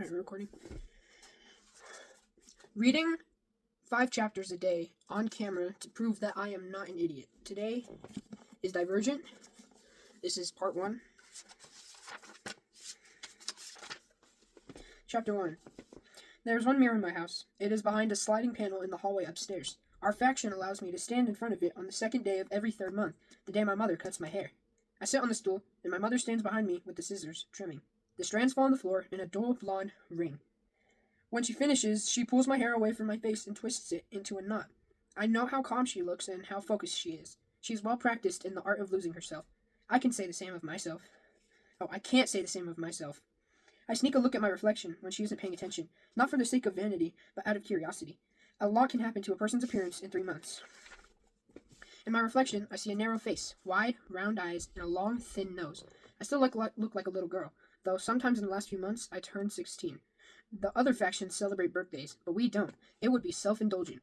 Alright, we're recording. Reading 5 chapters a day on camera to prove that I am not an idiot. Today is Divergent. This is part 1. Chapter 1. There is one mirror in my house. It is behind a sliding panel in the hallway upstairs. Our faction allows me to stand in front of it on the second day of every third month, the day my mother cuts my hair. I sit on the stool, and my mother stands behind me with the scissors, trimming. The strands fall on the floor in a dull blonde ring. When she finishes, she pulls my hair away from my face and twists it into a knot. I know how calm she looks and how focused she is. She is well practiced in the art of losing herself. I can say the same of myself. I can't say the same of myself. I sneak a look at my reflection when she isn't paying attention, not for the sake of vanity, but out of curiosity. A lot can happen to a person's appearance in 3 months. In my reflection, I see a narrow face, wide, round eyes, and a long, thin nose. I still look like a little girl, though sometimes in the last few months I turned 16. The other factions celebrate birthdays, but we don't. It would be self-indulgent.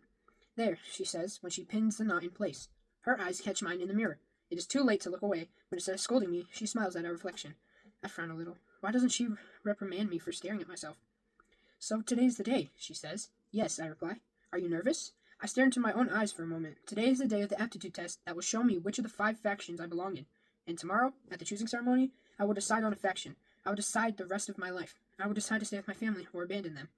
There, she says, when she pins the knot in place. Her eyes catch mine in the mirror. It is too late to look away, but instead of scolding me, she smiles at our reflection. I frown a little. Why doesn't she reprimand me for staring at myself? So today's the day, she says. Yes, I reply. Are you nervous? I stare into my own eyes for a moment. Today is the day of the aptitude test that will show me which of the 5 factions I belong in. And tomorrow, at the choosing ceremony, I will decide on a faction. I will decide the rest of my life. I will decide to stay with my family or abandon them.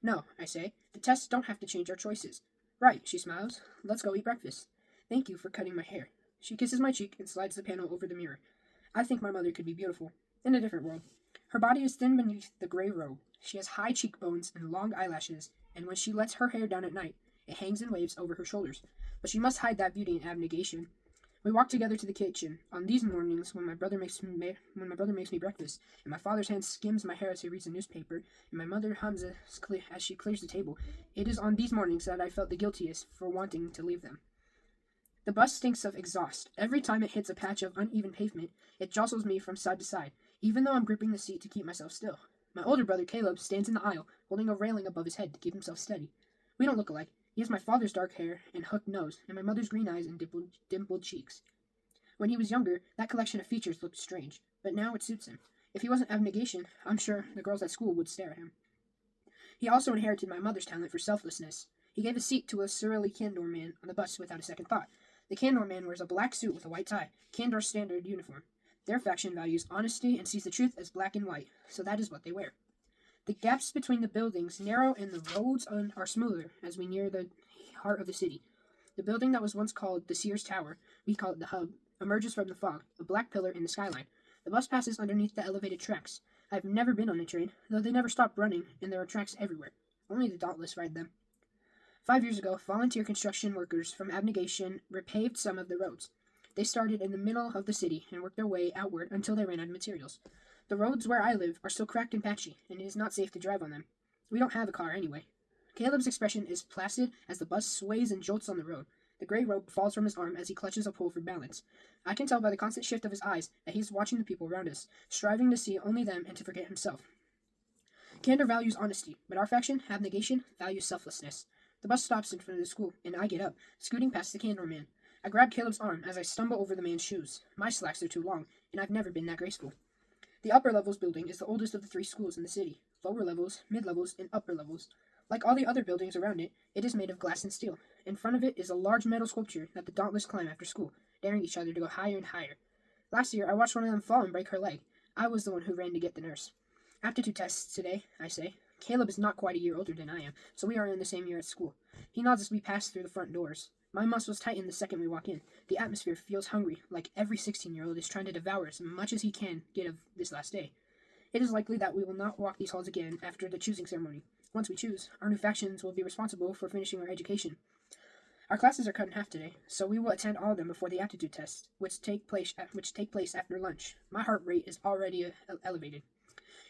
No, I say. The tests don't have to change our choices. Right, she smiles. Let's go eat breakfast. Thank you for cutting my hair. She kisses my cheek and slides the panel over the mirror. I think my mother could be beautiful. In a different world. Her body is thin beneath the gray robe. She has high cheekbones and long eyelashes, and when she lets her hair down at night, it hangs in waves over her shoulders. But she must hide that beauty in abnegation. We walk together to the kitchen. On these mornings, when my brother makes me breakfast, and my father's hand skims my hair as he reads a newspaper, and my mother hums as she clears the table, it is on these mornings that I felt the guiltiest for wanting to leave them. The bus stinks of exhaust. Every time it hits a patch of uneven pavement, it jostles me from side to side, even though I'm gripping the seat to keep myself still. My older brother, Caleb, stands in the aisle, holding a railing above his head to keep himself steady. We don't look alike. He has my father's dark hair and hooked nose, and my mother's green eyes and dimpled cheeks. When he was younger, that collection of features looked strange, but now it suits him. If he wasn't abnegation, I'm sure the girls at school would stare at him. He also inherited my mother's talent for selflessness. He gave a seat to a surly Candor man on the bus without a second thought. The Candor man wears a black suit with a white tie, Candor's standard uniform. Their faction values honesty and sees the truth as black and white, so that is what they wear. The gaps between the buildings narrow and the roads are smoother as we near the heart of the city. The building that was once called the Sears Tower, we call it the Hub, emerges from the fog, a black pillar in the skyline. The bus passes underneath the elevated tracks. I've never been on a train, though they never stop running, and there are tracks everywhere. Only the dauntless ride them. 5 years ago, volunteer construction workers from abnegation repaved some of the roads. They started in the middle of the city and worked their way outward until they ran out of materials. The roads where I live are still cracked and patchy, and it is not safe to drive on them. We don't have a car anyway. Caleb's expression is placid as the bus sways and jolts on the road. The gray rope falls from his arm as he clutches a pole for balance. I can tell by the constant shift of his eyes that he is watching the people around us, striving to see only them and to forget himself. Candor values honesty, but our faction, abnegation, values selflessness. The bus stops in front of the school, and I get up, scooting past the Candor man. I grab Caleb's arm as I stumble over the man's shoes. My slacks are too long, and I've never been that graceful. The upper levels building is the oldest of the 3 schools in the city. Lower levels, mid-levels, and upper levels. Like all the other buildings around it, it is made of glass and steel. In front of it is a large metal sculpture that the dauntless climb after school, daring each other to go higher and higher. Last year, I watched one of them fall and break her leg. I was the one who ran to get the nurse. Aptitude tests today, I say. Caleb is not quite a year older than I am, so we are in the same year at school. He nods as we pass through the front doors. My muscles tighten the second we walk in. The atmosphere feels hungry, like every 16-year-old is trying to devour as much as he can get of this last day. It is likely that we will not walk these halls again after the choosing ceremony. Once we choose, our new factions will be responsible for finishing our education. Our classes are cut in half today, so we will attend all of them before the aptitude tests, which take place after lunch. My heart rate is already elevated.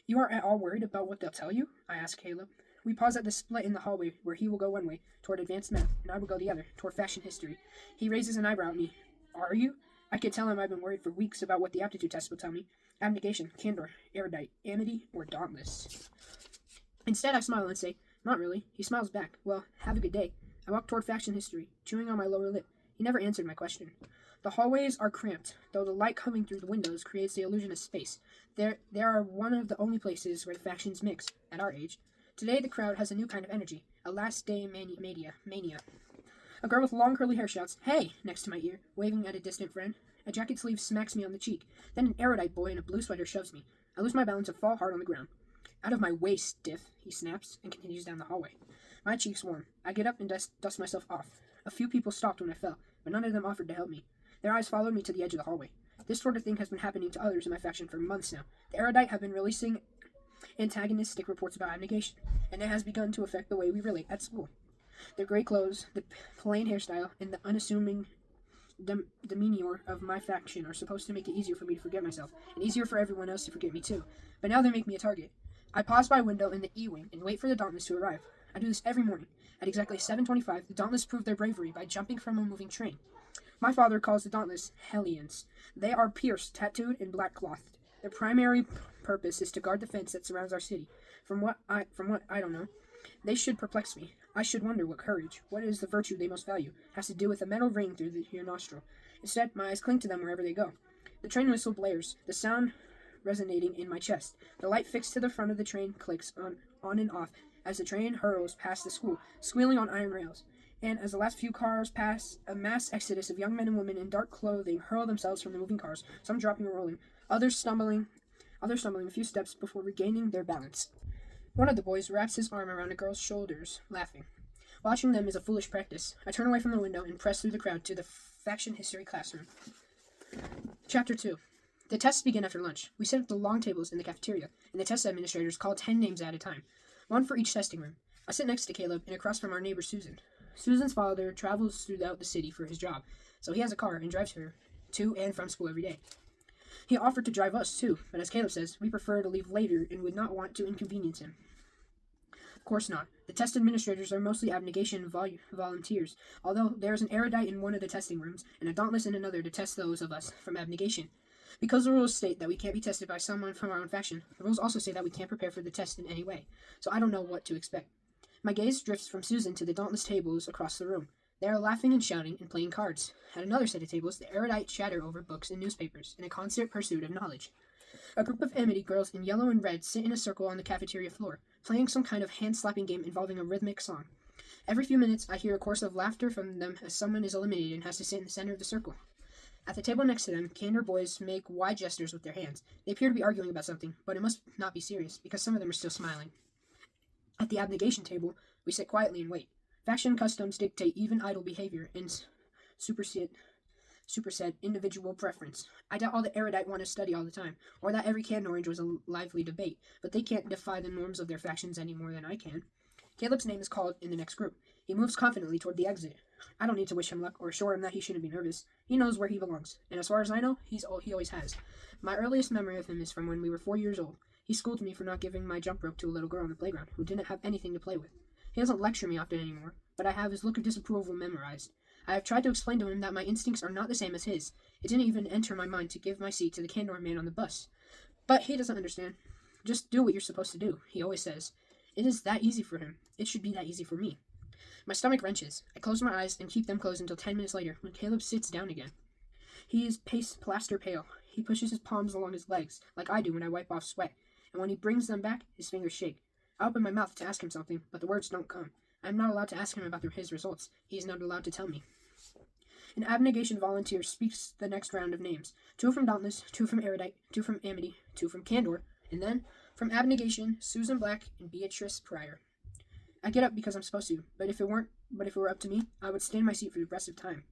You aren't at all worried about what they'll tell you? I ask Caleb. We pause at the split in the hallway, where he will go one way, toward advanced math, and I will go the other, toward fashion history. He raises an eyebrow at me. Are you? I could tell him I've been worried for weeks about what the aptitude test will tell me. Abnegation, candor, erudite, amity, or dauntless. Instead, I smile and say, not really. He smiles back. Well, have a good day. I walk toward faction history, chewing on my lower lip. He never answered my question. The hallways are cramped, though the light coming through the windows creates the illusion of space. They are one of the only places where the factions mix, at our age. Today the crowd has a new kind of energy, a last day mania. A girl with long curly hair shouts, "Hey!" next to my ear, waving at a distant friend. A jacket sleeve smacks me on the cheek. Then an erudite boy in a blue sweater shoves me. I lose my balance and fall hard on the ground. "Out of my way, stiff," he snaps, and continues down the hallway. My cheeks warm. I get up and dust myself off. A few people stopped when I fell, but none of them offered to help me. Their eyes followed me to the edge of the hallway. This sort of thing has been happening to others in my faction for months now. The erudite have been releasing antagonistic reports about abnegation, and it has begun to affect the way we relate at school. The gray clothes, the plain hairstyle, and the unassuming demeanor of my faction are supposed to make it easier for me to forget myself, and easier for everyone else to forget me too. But now they make me a target. I pause by a window in the E-wing and wait for the Dauntless to arrive. I do this every morning. At exactly 7:25, the Dauntless prove their bravery by jumping from a moving train. My father calls the Dauntless Hellions. They are pierced, tattooed, and black-clothed. Their primary purpose is to guard the fence that surrounds our city. From what I don't know, they should perplex me. I should wonder what courage, what is the virtue they most value, has to do with a metal ring through your nostril. Instead, my eyes cling to them wherever they go. The train whistle blares, the sound resonating in my chest. The light fixed to the front of the train clicks on and off as the train hurls past the school, squealing on iron rails. And as the last few cars pass, a mass exodus of young men and women in dark clothing hurl themselves from the moving cars, some dropping or rolling, others stumbling a few steps before regaining their balance. One of the boys wraps his arm around a girl's shoulders, laughing. Watching them is a foolish practice. I turn away from the window and press through the crowd to the faction history classroom. Chapter 2. The tests begin after lunch. We sit at the long tables in the cafeteria, and the test administrators call 10 names at a time, one for each testing room. I sit next to Caleb and across from our neighbor Susan. Susan's father travels throughout the city for his job, so he has a car and drives her to and from school every day. He offered to drive us too, but as Caleb says, we prefer to leave later and would not want to inconvenience him. Of course not. The test administrators are mostly abnegation volunteers, although there is an erudite in one of the testing rooms and a dauntless in another to test those of us from abnegation. Because the rules state that we can't be tested by someone from our own faction, the rules also say that we can't prepare for the test in any way, so I don't know what to expect. My gaze drifts from Susan to the dauntless tables across the room. They are laughing and shouting and playing cards. At another set of tables, the erudite chatter over books and newspapers in a constant pursuit of knowledge. A group of Amity girls in yellow and red sit in a circle on the cafeteria floor, playing some kind of hand-slapping game involving a rhythmic song. Every few minutes, I hear a chorus of laughter from them as someone is eliminated and has to sit in the center of the circle. At the table next to them, Candor boys make wide gestures with their hands. They appear to be arguing about something, but it must not be serious, because some of them are still smiling. At the abnegation table, we sit quietly and wait. Faction customs dictate even idle behavior and supersede individual preference. I doubt all the erudite want to study all the time, or that every Candor enjoys a lively debate, but they can't defy the norms of their factions any more than I can. Caleb's name is called in the next group. He moves confidently toward the exit. I don't need to wish him luck or assure him that he shouldn't be nervous. He knows where he belongs, and as far as I know, he always has. My earliest memory of him is from when we were 4 years old. He scolded me for not giving my jump rope to a little girl on the playground who didn't have anything to play with. He doesn't lecture me often anymore, but I have his look of disapproval memorized. I have tried to explain to him that my instincts are not the same as his. It didn't even enter my mind to give my seat to the Candor man on the bus. But he doesn't understand. Just do what you're supposed to do, he always says. It is that easy for him. It should be that easy for me. My stomach wrenches. I close my eyes and keep them closed until 10 minutes later, when Caleb sits down again. He is plaster pale. He pushes his palms along his legs, like I do when I wipe off sweat, and when he brings them back, his fingers shake. I open my mouth to ask him something, but the words don't come. I am not allowed to ask him about his results. He is not allowed to tell me. An abnegation volunteer speaks the next round of names. 2 from Dauntless, 2 from Erudite, 2 from Amity, 2 from Candor, and then, from Abnegation, Susan Black and Beatrice Pryor. I get up because I'm supposed to, but if it were up to me, I would stay in my seat for the rest of time.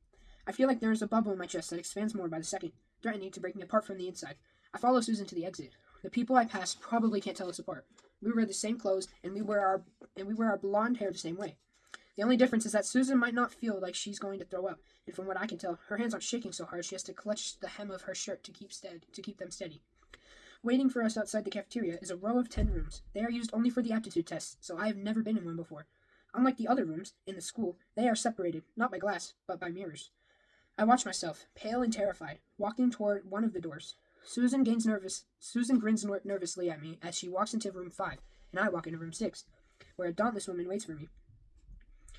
I feel like there is a bubble in my chest that expands more by the second, threatening to break me apart from the inside. I follow Susan to the exit. The people I pass probably can't tell us apart. We wear the same clothes, and we wear our blonde hair the same way. The only difference is that Susan might not feel like she's going to throw up, and from what I can tell, her hands aren't shaking so hard she has to clutch the hem of her shirt to keep them steady. Waiting for us outside the cafeteria is a row of 10 rooms. They are used only for the aptitude tests, so I have never been in one before. Unlike the other rooms in the school, they are separated, not by glass, but by mirrors. I watch myself, pale and terrified, walking toward one of the doors. Susan grins nervously at me as she walks into room 5, and I walk into room 6, where a dauntless woman waits for me.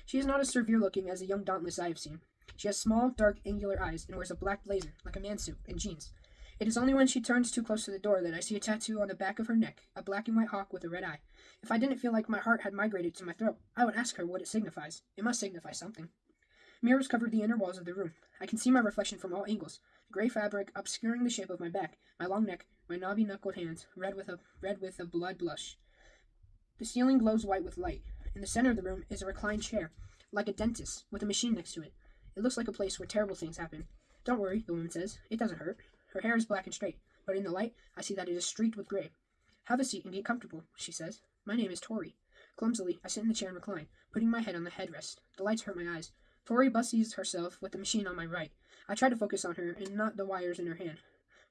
She is not as severe looking as the young dauntless I have seen. She has small, dark, angular eyes and wears a black blazer, like a man's suit, and jeans. It is only when she turns too close to the door that I see a tattoo on the back of her neck, a black and white hawk with a red eye. If I didn't feel like my heart had migrated to my throat, I would ask her what it signifies. It must signify something. Mirrors cover the inner walls of the room. I can see my reflection from all angles. Gray fabric obscuring the shape of my back, my long neck, my knobby knuckled hands, red with a blood blush. The ceiling glows white with light. In the center of the room is a reclined chair, like a dentist, with a machine next to it. It looks like a place where terrible things happen. Don't worry, the woman says. It doesn't hurt. Her hair is black and straight, but in the light, I see that it is streaked with gray. Have a seat and get comfortable, she says. My name is Tori. Clumsily, I sit in the chair and recline, putting my head on the headrest. The lights hurt my eyes. Tori bussies herself with the machine on my right. I try to focus on her and not the wires in her hand.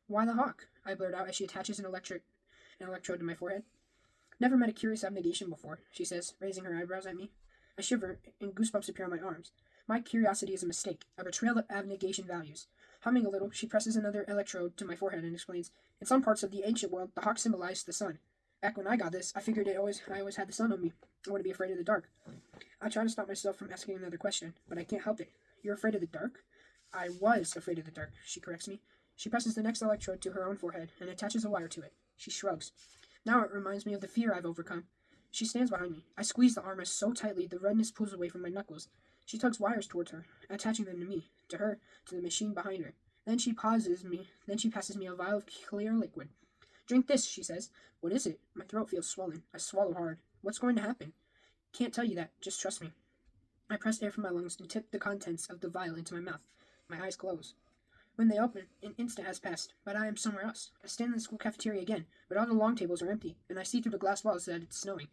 Why the hawk? I blurt out as she attaches an electrode to my forehead. Never met a curious abnegation before, she says, raising her eyebrows at me. I shiver, and goosebumps appear on my arms. My curiosity is a mistake, a betrayal of abnegation values. Humming a little, she presses another electrode to my forehead and explains, in some parts of the ancient world, the hawk symbolized the sun. Back when I got this, I figured I always had the sun on me. I wouldn't be afraid of the dark. I try to stop myself from asking another question, but I can't help it. You're afraid of the dark? I was afraid of the dark, she corrects me. She presses the next electrode to her own forehead and attaches a wire to it. She shrugs. Now it reminds me of the fear I've overcome. She stands behind me. I squeeze the armrest so tightly the redness pulls away from my knuckles. She tugs wires towards her, attaching them to me, to her, to the machine behind her. Then she passes me a vial of clear liquid. Drink this, she says. What is it? My throat feels swollen. I swallow hard. What's going to happen? Can't tell you that. Just trust me. I press air from my lungs and tip the contents of the vial into my mouth. My eyes close. When they open, an instant has passed, but I am somewhere else. I stand in the school cafeteria again, but all the long tables are empty, and I see through the glass walls that it's snowing.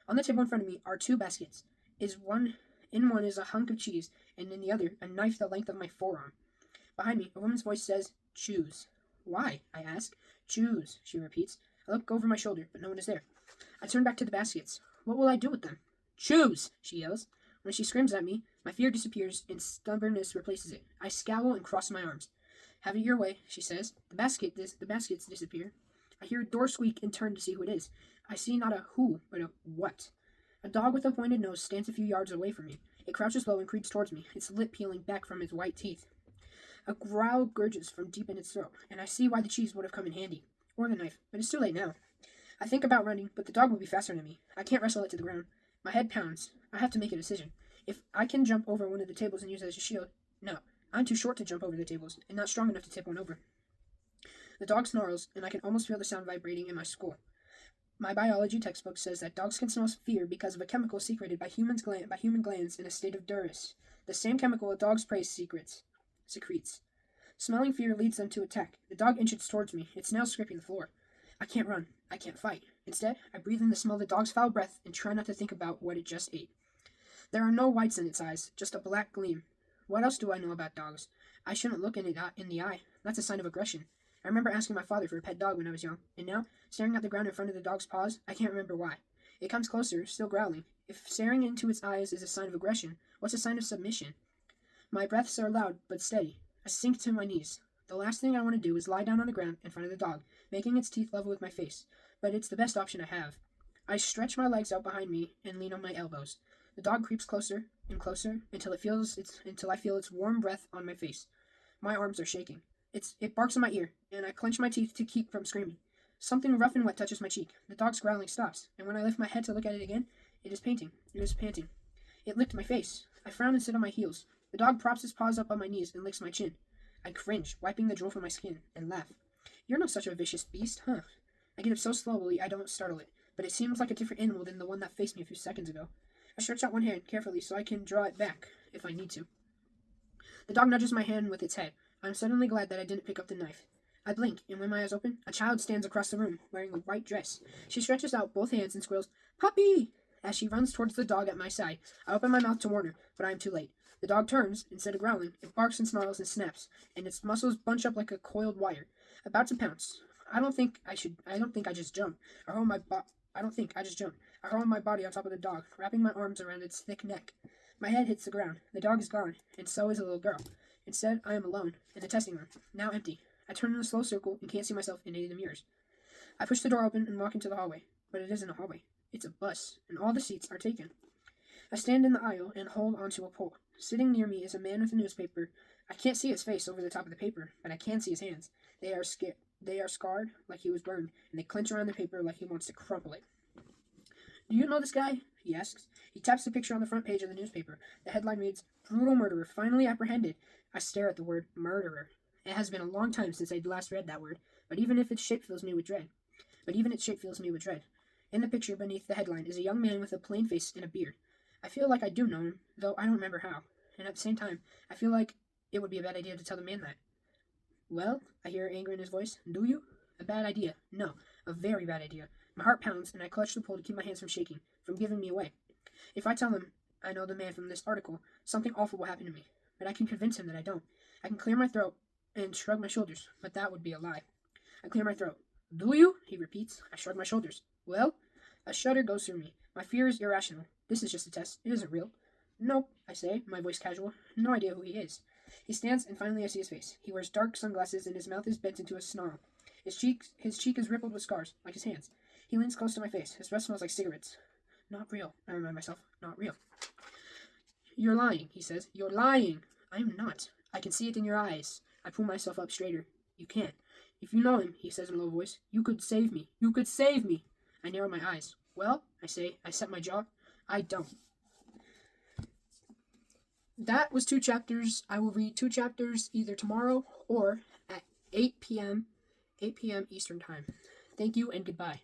On the table in front of me are two baskets. In one is a hunk of cheese, and in the other, a knife the length of my forearm. Behind me, a woman's voice says, choose. Why? I ask. Choose, she repeats. I look over my shoulder, but no one is there. I turn back to the baskets. What will I do with them? Choose, she yells. When she screams at me, my fear disappears and stubbornness replaces it. I scowl and cross my arms. Have it your way, she says. The baskets disappear. I hear a door squeak and turn to see who it is. I see not a who, but a what. A dog with a pointed nose stands a few yards away from me. It crouches low and creeps towards me, its lip peeling back from its white teeth. A growl gurges from deep in its throat, and I see why the cheese would have come in handy. Or the knife, but it's too late now. I think about running, but the dog will be faster than me. I can't wrestle it to the ground. My head pounds. I have to make a decision. If I can jump over one of the tables and use it as a shield, no. I'm too short to jump over the tables, and not strong enough to tip one over. The dog snarls, and I can almost feel the sound vibrating in my skull. My biology textbook says that dogs can smell fear because of a chemical secreted by human glands in a state of duress, the same chemical a dog's prey secretes. Smelling fear leads them to attack. The dog inches towards me, its nails scraping the floor. I can't run. I can't fight. Instead, I breathe in the smell of the dog's foul breath and try not to think about what it just ate. There are no whites in its eyes, just a black gleam. What else do I know about dogs? I shouldn't look in the eye. That's a sign of aggression. I remember asking my father for a pet dog when I was young, and now, staring at the ground in front of the dog's paws, I can't remember why. It comes closer, still growling. If staring into its eyes is a sign of aggression, what's a sign of submission? My breaths are loud but steady. I sink to my knees. The last thing I want to do is lie down on the ground in front of the dog, making its teeth level with my face, but it's the best option I have. I stretch my legs out behind me and lean on my elbows. The dog creeps closer and closer until I feel its warm breath on my face. My arms are shaking. It barks in my ear, and I clench my teeth to keep from screaming. Something rough and wet touches my cheek. The dog's growling stops, and when I lift my head to look at it again, it is panting. It licked my face. I frown and sit on my heels. The dog props its paws up on my knees and licks my chin. I cringe, wiping the drool from my skin, and laugh. You're not such a vicious beast, huh? I get up so slowly I don't startle it, but it seems like a different animal than the one that faced me a few seconds ago. I stretch out one hand carefully so I can draw it back, if I need to. The dog nudges my hand with its head. I'm suddenly glad that I didn't pick up the knife. I blink, and when my eyes open, a child stands across the room, wearing a white dress. She stretches out both hands and squeals, "Puppy!" As she runs towards the dog at my side. I open my mouth to warn her, but I am too late. The dog turns. Instead of growling, it barks and snarls and snaps, and its muscles bunch up like a coiled wire, about to pounce. I don't think I just jump. I hurl my body on top of the dog, wrapping my arms around its thick neck. My head hits the ground. The dog is gone, and so is the little girl. Instead, I am alone, in the testing room, now empty. I turn in a slow circle and can't see myself in any of the mirrors. I push the door open and walk into the hallway, but it isn't a hallway. It's a bus, and all the seats are taken. I stand in the aisle and hold onto a pole. Sitting near me is a man with a newspaper. I can't see his face over the top of the paper, but I can see his hands. They are scarred like he was burned, and they clench around the paper like he wants to crumple it. Do you know this guy? He asks. He taps the picture on the front page of the newspaper. The headline reads, Brutal Murderer Finally Apprehended. I stare at the word murderer. It has been a long time since I'd last read that word, but even its shape fills me with dread. In the picture beneath the headline is a young man with a plain face and a beard. I feel like I do know him, though I don't remember how. And at the same time, I feel like it would be a bad idea to tell the man that. Well, I hear anger in his voice. Do you? A bad idea. No, a very bad idea. My heart pounds, and I clutch the pole to keep my hands from shaking, from giving me away. If I tell him I know the man from this article, something awful will happen to me. But I can convince him that I don't. I can clear my throat and shrug my shoulders, but that would be a lie. I clear my throat. Do you? He repeats. I shrug my shoulders. Well? A shudder goes through me. My fear is irrational. This is just a test. It isn't real. Nope, I say, my voice casual. No idea who he is. He stands, and finally I see his face. He wears dark sunglasses, and his mouth is bent into a snarl. His cheek is rippled with scars, like his hands. He leans close to my face. His breath smells like cigarettes. Not real, I remind myself. Not real. You're lying, he says. You're lying. I am not. I can see it in your eyes. I pull myself up straighter. You can't. If you know him, he says in a low voice, you could save me. You could save me. I narrow my eyes. Well, I say, I set my jaw. I don't. That was 2 chapters. I will read 2 chapters either tomorrow or at 8 p.m. Eastern Time. Thank you and goodbye.